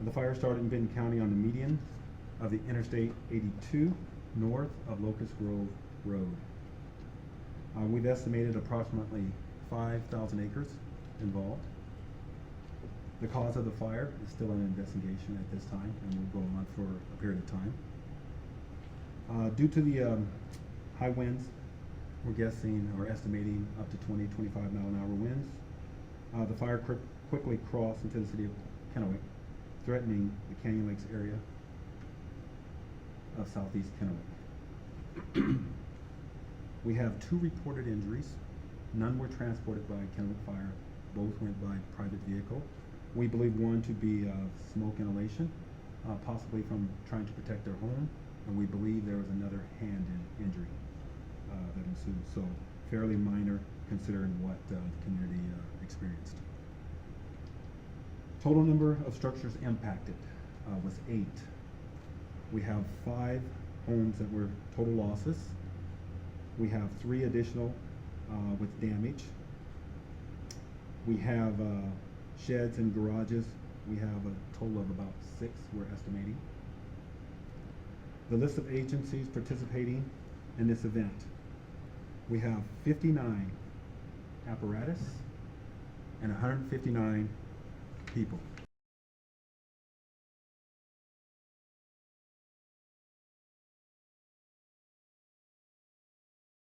The fire started in Benton County on the median of the Interstate 82 north of Locust Grove Road. We've estimated approximately 5,000 acres involved. The cause of the fire is still an investigation at this time and will go on for a period of time. Due to the high winds, we're guessing or estimating up to 20-25 mile an hour winds. The fire quickly crossed into the city of Kennewick, threatening the Canyon Lakes area of southeast Kennewick. We have 2 reported injuries. None were transported by Kennewick Fire. Both went by private vehicle. We believe one to be smoke inhalation, possibly from trying to protect their home, and we believe there was another hand injury that ensued. So fairly minor considering what the community experienced. Total number of structures impacted was 8. We have 5 homes that were total losses. We have 3 additional with damage. We have sheds and garages. We have a total of about 6 we're estimating. The list of agencies participating in this event. We have 59 apparatus and 159 people.